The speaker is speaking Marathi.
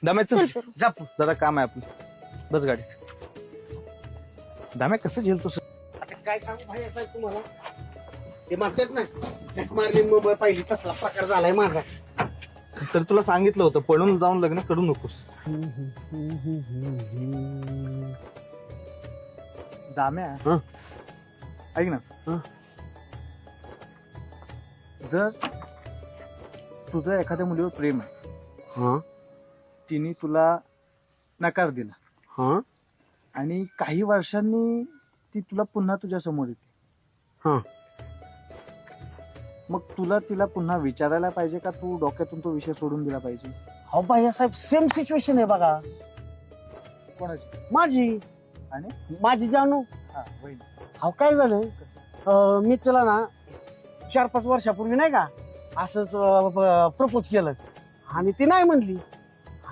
दाम्याचं चल. जा जरा काम आहे आपलं. बस गाडीत. दाम्या कसं झेलतोस? आता काय सांगू भाई असं तुम्हाला ते म्हणतात ना झक मारली मुंबई पहिली तसला प्रकार झालाय माझा. तर तुला सांगितलं होतं पळून जाऊन लग्न करू नकोस. दाम्या हं? ऐक ना. हं? जर तुझं एखाद्या मुलीवर प्रेम आहे, हा तिने तुला नकार दिला हा आणि काही वर्षांनी ती तुला पुन्हा तुझ्या समोर येते, हा मग तुला तिला पुन्हा विचारायला पाहिजे का तू डोक्यातून तो विषय सोडून दिला पाहिजे? हो भाई साहेब सेम सिच्युएशन आहे बघा कोणाची? माझी आणि माझी जानू. हा वहिनी. हो काय झालं मी तिला ना 4-5 वर्षापूर्वी नाही का असंच प्रपोज केलं आणि ती नाही म्हणली.